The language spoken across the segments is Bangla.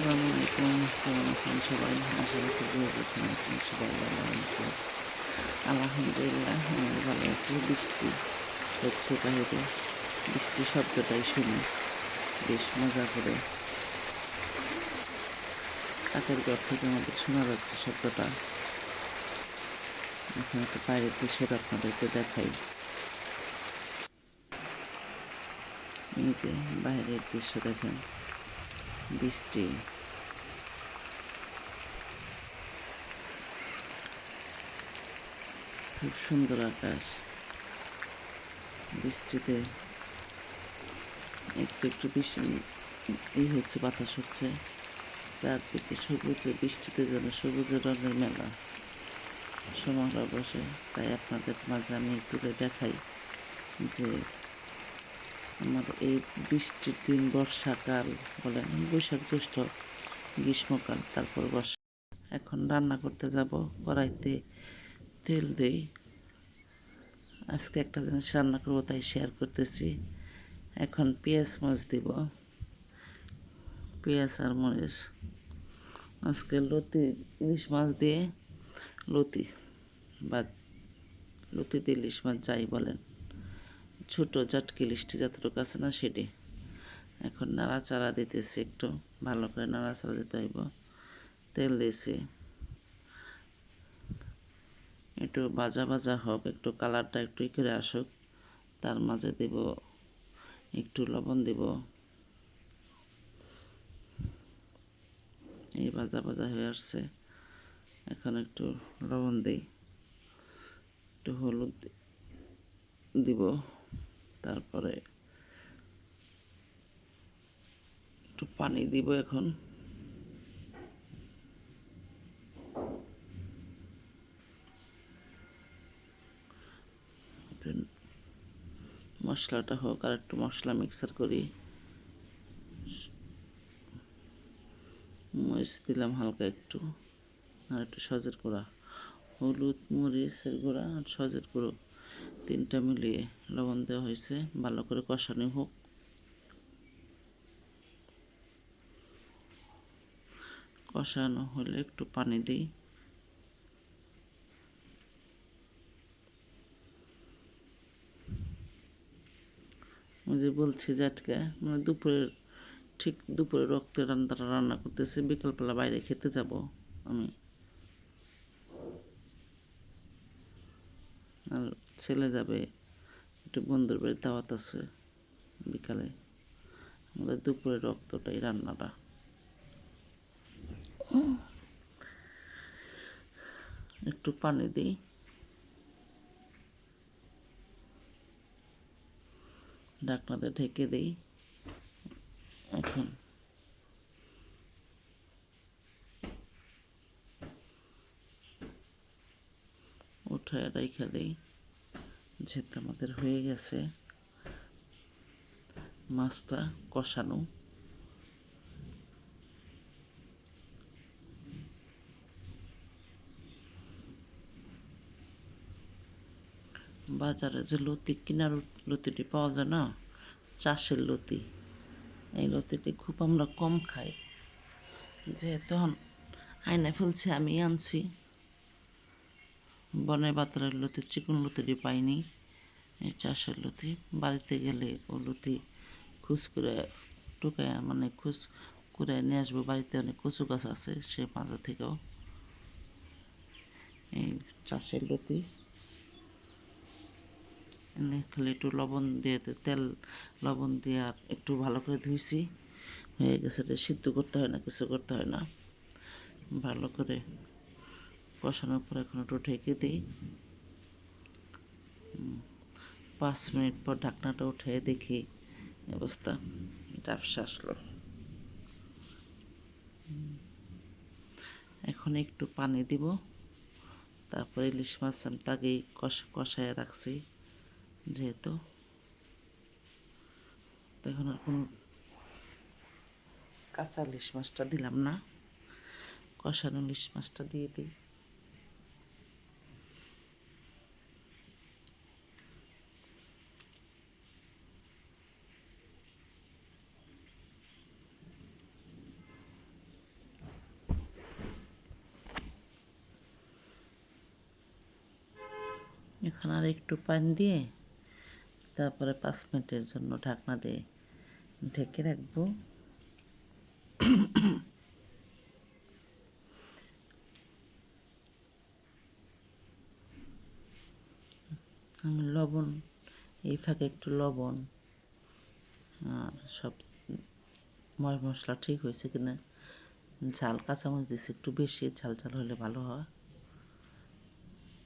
আসসালামু আলাইকুম, কেমন আছেন সবাই? আশা রাখি যে যেখানে আছেন সবাই ভালো আছেন। আলহামদুলিল্লাহ আমি ভালো আছি। বৃষ্টি হচ্ছে বাইরে, বৃষ্টির শব্দটাই শুনি বেশ মজা করে। কাঠের ঘর থেকে আমাদের শোনা যাচ্ছে শব্দটা। এখন একটা বাইরের দৃশ্যটা আপনাদেরকে দেখাই। এই যে বাইরের দৃশ্য দেখেন, বৃষ্টি, খুব সুন্দর আকাশ। বৃষ্টিতে একটু একটু বৃষ্টি এই হচ্ছে, বাতাস হচ্ছে, চারদিকে সবুজে, বৃষ্টিতে যেন সবুজের রঙের মেলা সমারোহ বসে। তাই আপনাদের মাঝে আমি তুলে দেখাই যে আমার এই বৃষ্টির দিন, বর্ষাকাল বলেন, বৈশাখ জ্যৈষ্ঠ, গ্রীষ্মকাল, তারপর বর্ষা। এখন রান্না করতে যাব, কড়াইতে তেল দিই। আজকে একটা জিনিস রান্না করবো তাই শেয়ার করতেছি। এখন পেঁয়াজ মরিচ দিব, পেঁয়াজ আর মরিচ। আজকে লতি, ইলিশ মাছ দিয়ে লতি বা লতিতে ইলিশ মাছ যাই বলেন, ছোটো জাটকি ইলিশটি যতটুকু আছে না সেটি। এখন নাড়াচাড়া দিতেছি, একটু ভালো করে নাড়াচাড়া দিতে হইব। তেল দিয়েছি, একটু ভাজা ভাজা হোক, একটু কালারটা একটু করে আসুক। তার মাঝে দেব একটু লবণ, দেব। এই ভাজা ভাজা হয়ে আসছে, এখন একটু লবণ দিই, একটু হলুদ দিব, তারপরে একটু পানি দিব। এখন মশলাটা হোক, আর একটু মশলা মিক্সার করি। মরিচ দিলাম হালকা একটু, আর একটু সজের গুঁড়া, হলুদ, মরিচের গুঁড়া আর সজের গুঁড়ো তিনটা মিলিয়ে লবণ দেওয়া হয়েছে। ভালো করে কষানো হোক। কষানো হলে একটু পানি দিই। ওই যে বলছি যে আজকে মানে দুপুরের, ঠিক দুপুরে রক্তের রান্নাটা রান্না করতেছি, বিকালবেলা বাইরে খেতে যাব আমি আর ছেলে যাবে, একটু বন্ধুর বাড়ির দাওয়াত আছে বিকালে। আমাদের দুপুরের রক্তটাই রান্নাটা। একটু পানি দিই, ঢাকনাতে ঢেকে দিই। এখন উঠায় রেখে দিই, যেহেতু আমাদের হয়ে গেছে মাছটা কষানো। বাজারে যে লতি, কিনার লতিটি পাওয়া যায় না, চাষের লতি, এই লতিটি খুব আমরা কম খাই। যেহেতু আয়না ফেলছে, আমি আনছি বনের বাতরের লতি, চিকন লতিটি পাইনি। এই চাষের লতি বাড়িতে গেলে ও লতি খুশ করে টুকায়, মানে খুশ করে নিয়ে আসবো। বাড়িতে অনেক কচু গাছ আছে, সে মাঝে থেকেও এই চাষের লতি এনে খালি একটু লবণ দিয়ে, তেল লবণ দিয়ে আর একটু ভালো করে ধুইছি, হয়ে গেছে। এটা সিদ্ধ করতে হয় না, কিছু করতে হয় না। ভালো করে কষানোর পর এখন একটু ঢেকে দিই। 5 মিনিট পর ঢাকনাটা উঠে দেখি অবস্থা, ডাবসা আসলো। এখন একটু পানি দিব, তারপর ইলিশ মাছ আমি তাকেই কষায় রাখছি যেহেতু, তখন আর কোনো কাঁচা ইলিশ মাছটা দিলাম না, কষানো ইলিশ মাছটা দিয়ে দিই। এখন আর একটু পানি দিয়ে তারপরে 5 মিনিটের জন্য ঢাকনা দিয়ে ঢেকে রাখবো। আমি লবণ এই ফাঁকে একটু লবণ আর সব মশলা ঠিক হয়েছে কিনা, ঝাল কাঁচামরিচ দিয়েছি একটু বেশি, ঝাল ঝাল হলে ভালো হয়।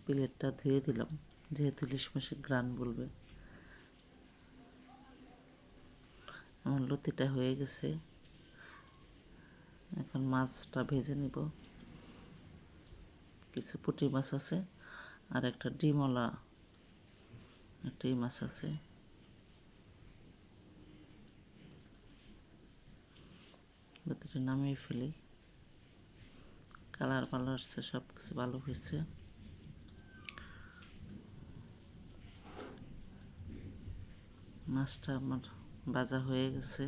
প্লেটটা ধুয়ে দিলাম, যেহেতু ইলিশ মাছের গ্রান বলবে। আমার লতিটা হয়ে গেছে, এখন মাছটা ভেজে নিব। কিছু পুঁটি মাছ আছে আর একটা ডিমওয়ালা একটা মাছ আছে। লতিটা নামিয়ে ফেলি। কালার ভালো আসছে, সব কিছু ভালো হয়েছে। মাছটা আমার ভাজা হয়ে গেছে।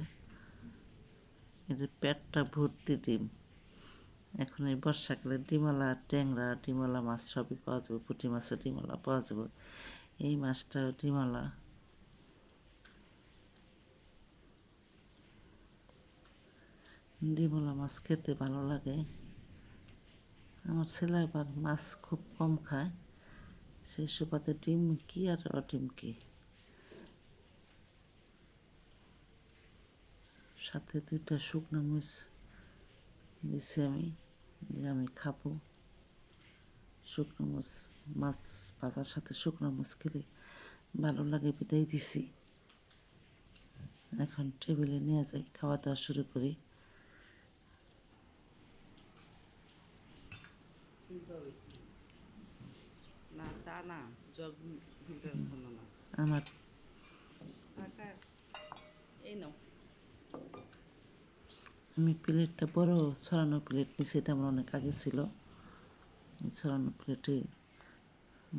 এদের পেটটা ভর্তি ডিম। এখন এই বর্ষাকালে ডিমওয়ালা ট্যাংরা, ডিমওয়ালা মাছ সবই পাওয়া যাবে। পুঁটি মাছের ডিমওয়ালা পাওয়া যাবে, এই মাছটাও ডিমওয়ালা। ডিমওয়ালা মাছ খেতে ভালো লাগে। আমার ছেলে আবার মাছ খুব কম খায়, সেই সুবাদে ডিম কি আর ডিম কি। সাথে 2টা শুকনো মরিচ দিছি আমি, যে আমি খাবো। শুকনো মরিচ, মাছ ভাজার সাথে শুকনো মরিচ খেলে ভালো লাগে বিদায় দিছি। এখন টেবিলে নিয়ে যাই, খাওয়া দাওয়া শুরু করি। না তা না, জগ ভিতরে না আমার এই নাও। আমি প্লেটটা বড় ছড়ানো প্লেট নিয়েছি, এটা আমার অনেক আগে ছিল। ছড়ানো প্লেটে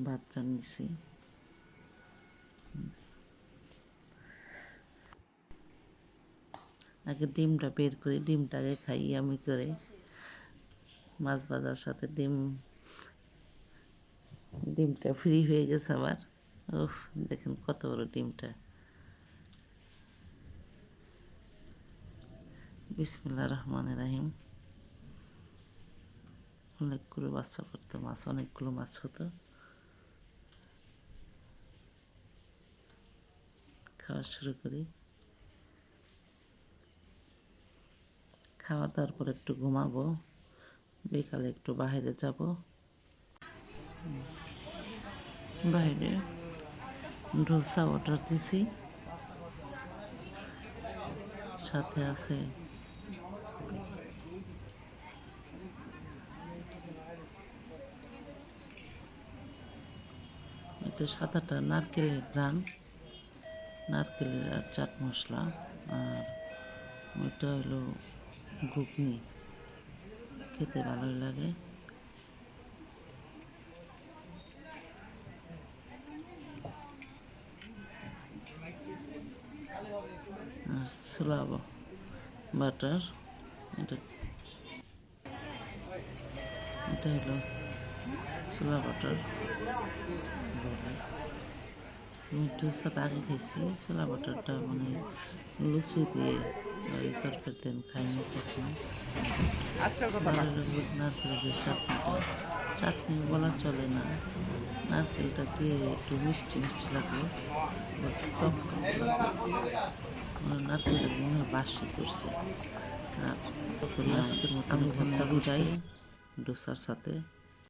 ভাতটা নিয়েছি। আগে ডিমটা বের করি, ডিমটা আগে খাই আমি করে। মাছ ভাজার সাথে ডিমটা ফ্রি হয়ে গেছে আমার। ওহ, দেখেন কত বড় ডিমটা। বিসমিল্লাহির রহমানির রহিম। অনেকগুলো বাচ্চা করতো মাছ, অনেকগুলো মাছ হতো। খাওয়া শুরু করি। খাওয়া দাওয়ার পর একটু ঘুমাবো, বিকালে একটু বাইরে যাব। বাইরে ডোসা অর্ডার দিছি, সাথে আছে এটা 7-8টা নারকেলের গ্রান, নারকেলের আর চাট মশলা। আর ওইটা হলো ঘুগনি, খেতে ভালোই লাগে। আর ছোলা বাটার, এটা এটা হলো ছোলা বাটার বলে। আমি ডোসাটা আগে খাইছি, ছোলা বাটারটা মানে লুচি দিয়ে ওই তরকারি দেন খাইনি কখনো। ভালো লাগবে নারকেলের যে চাটনিটা, চাটনি বলা চলে না, নারকেলটা দিয়ে একটু মিষ্টি মিষ্টি লাগলো, টক টক লাগলো। নারকেলটা মনে হয় বাসি করছে। আর আজকের মতো আমি বিদায় ডোসার সাথে।